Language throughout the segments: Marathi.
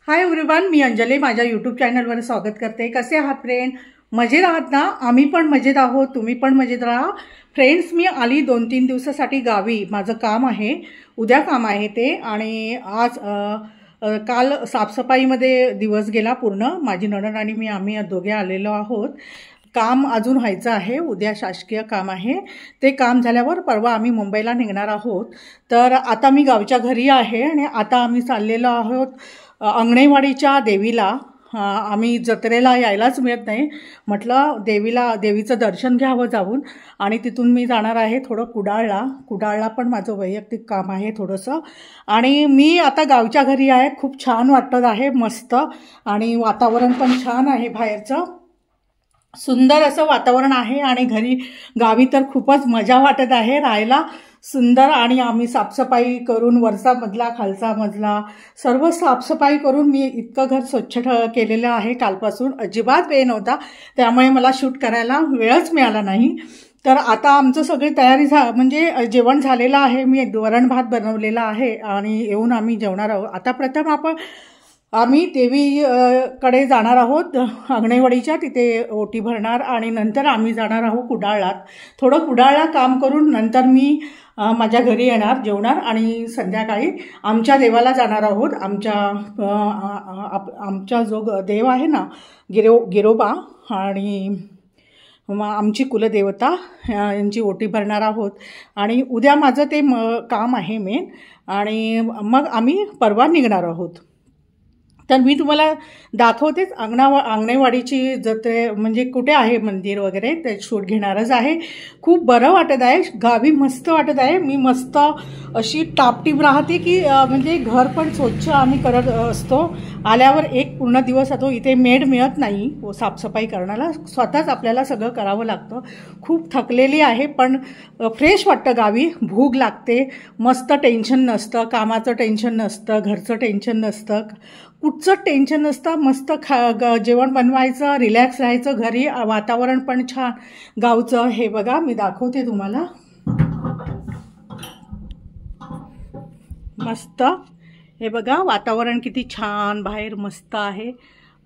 हाय एव्हरीवन, मी अंजली माझ्या यूट्यूब चॅनलवर स्वागत करते। कसे आहात फ्रेंड? मजेत आहात ना? आम्ही पण मजेत आहोत, तुम्ही पण मजेत राहा। फ्रेंड्स, मी आली 2-3 दिवसासाठी गावी। माझं काम आहे, उद्या काम आहे ते, आणि आज काल साफसफाईमध्ये दिवस गेला पूर्ण। माझी नणंद आणि मी आम्ही दोघे आलेलो आहोत। काम अजून व्हायचं आहे, उद्या शासकीय काम आहे। ते काम झाल्यावर परवा आम्ही मुंबईला निघणार आहोत। तर आता मी गावच्या घरी आहे आणि आता आम्ही चाललेलो आहोत अंगणेवाडीच्या देवीला। आम्ही जत्रेला यायलाच मिळत नाही, म्हटलं देवीचं दर्शन घ्यावं जाऊन, आणि तिथून मी जाणार आहे थोडं कुडाळला पण माझं वैयक्तिक काम आहे थोडंसं। आणि मी आता गावच्या घरी आहे, खूप छान वाटत आहे, मस्त, आणि वातावरण पण छान आहे, बाहेरचं सुंदर असं वातावरण आहे। आणि गावी तर खूपच मजा वाटत आहे राहायला, सुंदर। आणि आम्ही साफसफाई करून वरचा मजला खालचा मजला सर्व साफसफाई करून मी इतकं घर स्वच्छ केलेलं आहे कालपासून। अजिबात वेळ नव्हता, त्यामुळे मला शूट करायला वेळच मिळाला नाही। तर आता आमचं सगळी तयारी म्हणजे जेवण झालेलं आहे। मी वरण भात बनवलेला आहे आणि येऊन आम्ही जेवणार आहोत। आता प्रथम आम्ही देवीकडे जाणार आहोत अंगणेवाडीच्या, तिथे ओटी भरणार, आणि नंतर आम्ही जाणार आहोत कुडाळला। थोडं कुडाळला काम करून नंतर मी माझ्या घरी येणार, जेवणार, आणि संध्याकाळी आमच्या देवाला जाणार आहोत। आमचा जो देव आहे ना, गिरोबा, आणि आमची कुलदेवता यांची ओटी भरणार आहोत। आणि उद्या माझं ते काम आहे मेन, आणि मग आम्ही परवा निघणार आहोत। तर मी तुम्हाला दाखवतेच अंगणेवाडीची जत्रे, म्हणजे कुठे आहे मंदिर वगैरे, ते शूट घेणारच आहे। खूप बरं वाटत आहे, गावी मस्त वाटत आहे। मी मस्त अशी टापटीप राहते की म्हणजे घर पण स्वच्छ आम्ही करत असतो। आल्यावर एक पूर्ण दिवस होतो, इथे मेड मिळत नाही साफसफाई करण्याला, स्वतःच आपल्याला सगळं करावं लागतं। खूप थकलेली आहे, पण फ्रेश वाटतं गावी, भूक लागते, मस्त टेन्शन नसतं, कामाचं टेन्शन नसतं, घरचं टेन्शन नसतं, कुठचं टेन्शन नसतं, मस्त जेवण बनवायचं, रिलॅक्स राहायचं घरी, वातावरण पण छान गावचं। हे बघा, मी दाखवते तुम्हाला, मस्त, हे बघा वातावरण किती छान, बाहेर मस्त आहे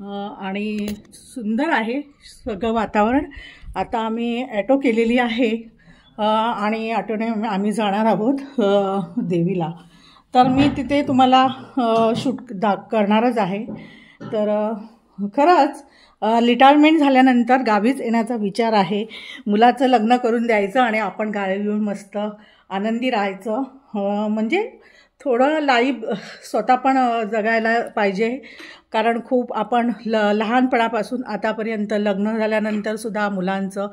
आणि सुंदर आहे सगळं वातावरण। आता आम्ही ॲटो केलेली आहे आणि ॲटोने आम्ही जाणार आहोत देवीला। तर मी तिथे तुम्हाला शूट करणारच आहे। तर खरंच रिटायरमेंट झाल्यानंतर गावीच येण्याचा विचार आहे। मुलाचं लग्न करून द्यायचं आणि आपण गावी येऊन मस्त आनंदी राहायचं, म्हणजे थोडं लाईफ स्वतः पण जगायला पाहिजे। कारण खूप आपण लहानपणापासून आतापर्यंत लग्न झाल्यानंतरसुद्धा मुलांचं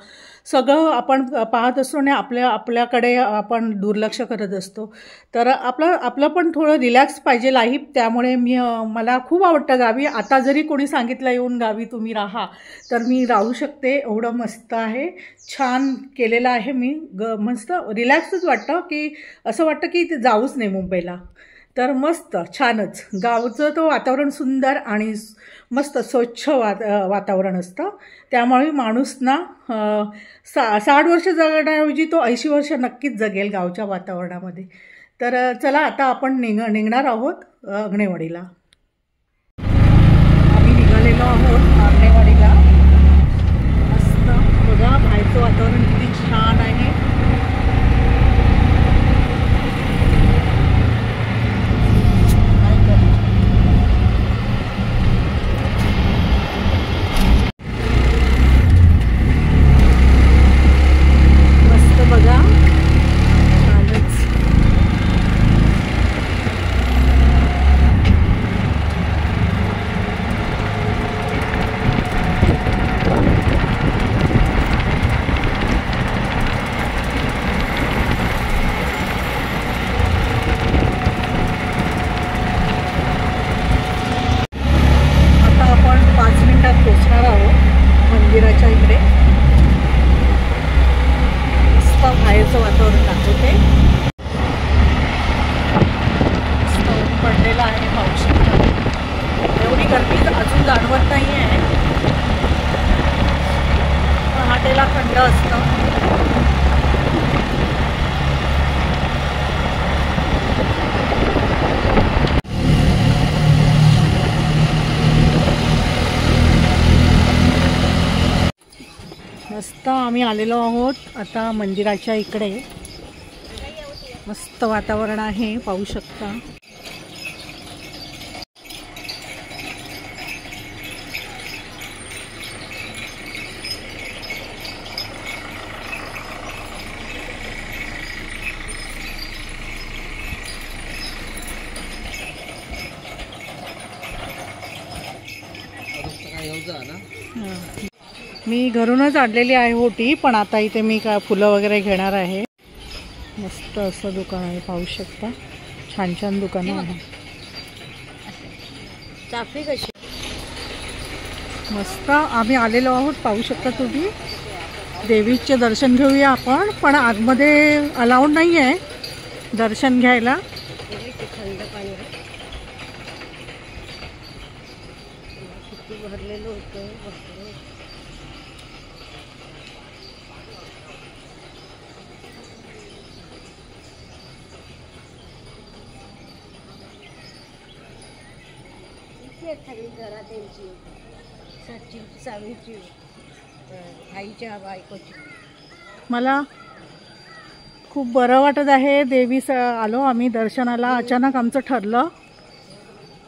सगळं आपण पाहत असतो आणि आपल्याकडे आपण दुर्लक्ष करत असतो। तर आपलं पण थोडं रिलॅक्स पाहिजे लाईफ, त्यामुळे मला खूप आवडतं गावी। आता जरी कोणी सांगितलं येऊन गावी तुम्ही राहा, तर मी राहू शकते, एवढं मस्त आहे, छान केलेलं आहे मी। मस्त रिलॅक्सच वाटतं, की असं वाटतं की ते जाऊच नाही मुंबईला। तर मस्त छानच गावचं तो वातावरण सुंदर आणि मस्त स्वच्छ वातावरण असतं, त्यामुळे माणूस ना 60 वर्ष जगण्याऐवजी तो 80 वर्ष नक्कीच जगेल गावच्या वातावरणामध्ये। तर चला, आता आपण निघणार आहोत अंगणेवाडीला। आम्ही निघालेलो आहोत अंगणेवाडीला। मस्त बघा, बाहेरचं वातावरण किती छान आहे। मस्त आम्ही आलेलो आहोत आता मंदिराच्या इकडे. मस्त वातावरण आहे, पाहू शकता. मी घरूनच आणलेली आहे ओटी, पण आता इथे मी काय फुलं वगैरे घेणार आहे. मस्त असं दुकान आहे, पाहू शकता. छान छान दुकानं आहे. चाफी कशी मस्त आम्ही आलेलो आहोत, पाहू शकता तुम्ही. देवीचे दर्शन घेऊया आपण, पण आतमध्ये अलाउड नाही आहे दर्शन घ्यायला. थंड पाणी किती भरलेलं होतं. सगळी घरात त्यांची सचिन सावीची आईच्या बायकोची. मला खूप बरं वाटत आहे. देवी आलो आम्ही दर्शनाला. अचानक आमचं ठरलं.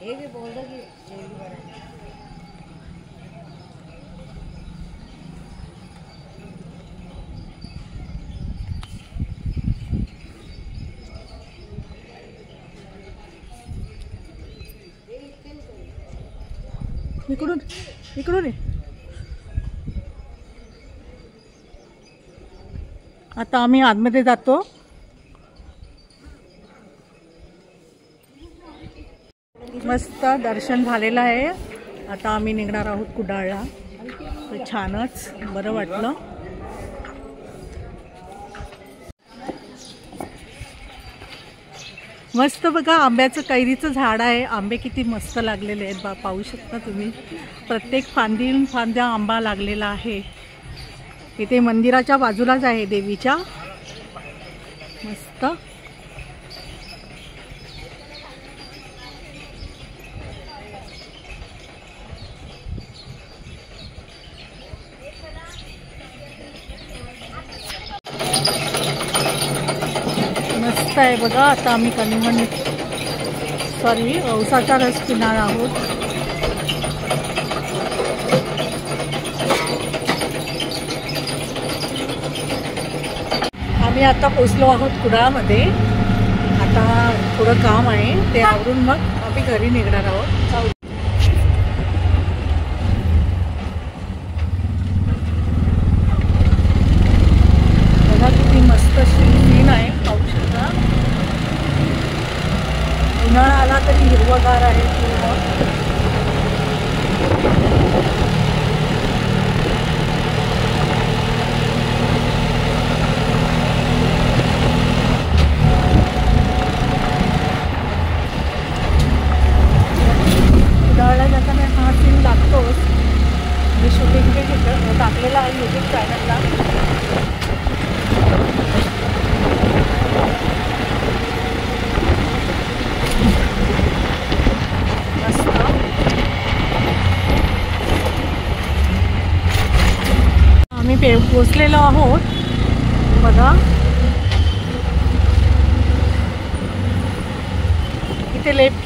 हे बी बोललं की देवी बरं. इकडून इकडून आता आम्ही आतमध्ये जातो. मस्त दर्शन झालेलं आहे. आता आम्ही निघणार आहोत कुडाळला. तर छानच बरं वाटलं. मस्त बघा, आंब्याचं कैरीचं झाड आहे. आंबे किती मस्त लागलेले आहेत पाहू शकता तुम्ही. प्रत्येक फांद्या आंबा लागलेला आहे. इथे मंदिराच्या बाजूलाच आहे देवीच्या. मस्त मस्त आहे बघा. आता आम्ही औसाचा रस पिणार आहोत. आम्ही आता पोचलो आहोत कुडाळमध्ये. आता थोडं काम आहे, ते आवरून मग आम्ही घरी निघणार आहोत. बघा किती मस्त सीन आहे, पाहू शकता. उन्हाळा आला तरी हिरवगार आहे पूर्ण. उन्हाळ्याला जाताना हा सीन लागतोच. मी शूटिंग टाकलेला आहे यूट्यूब चॅनलला. आम्ही पोचलेलो आहोत बघा. इथे लेफ्ट,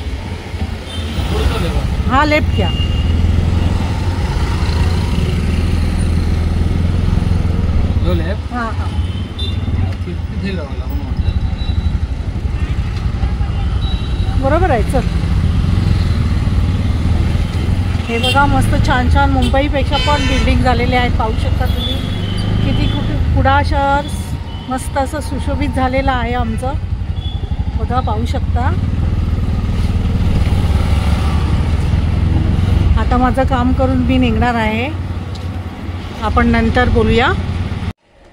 हा लेफ्ट घ्या. हां हां बरोबर आहे. चल हे बघा, मस्त छान छान मुंबईपेक्षा पण बिल्डिंग झालेले आहेत. पाहू शकता तुम्ही किती कुडाळ शहर मस्त असं सुशोभित झालेलं आहे आमचं. बघा पाहू शकता. आता माझं काम करून मी निघणार आहे. आपण नंतर बोलूया.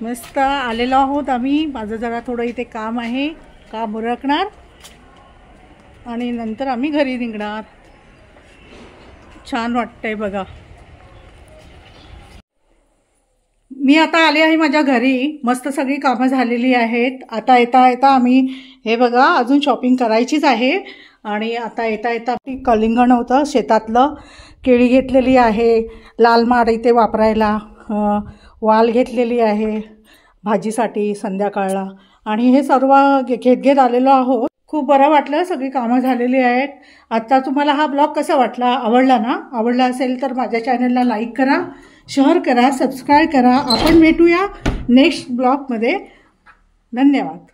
मस्त आलेलो आहोत आम्ही. माझं जरा थोडं इथे काम आहे, काम उरकणार आणि नंतर आम्ही घरी निघणार. छान वाटतंय बघा. मी आता आले आहे माझ्या घरी. मस्त सगळी कामं झालेली आहेत. आता येता आम्ही हे बघा, अजून शॉपिंग करायचीच आहे. आणि आता येता कलिंगण होतं शेतातलं, केळी घेतलेली आहे. लाल माड इथे वापरायला. वाल घेतलेली आहे भाजीसाठी संध्याकाळला आणि हे सर्व घेत आलेलो आहोत. खूप बरं वाटलं, सगळी कामं झालेली आहेत. आजचा तुम्हाला हा ब्लॉग कसा वाटला? आवडला ना? आवडला असेल तर माझ्या चॅनलला लाईक करा, शेअर करा, सबस्क्राईब करा. आपण भेटूया नेक्स्ट ब्लॉगमध्ये. धन्यवाद.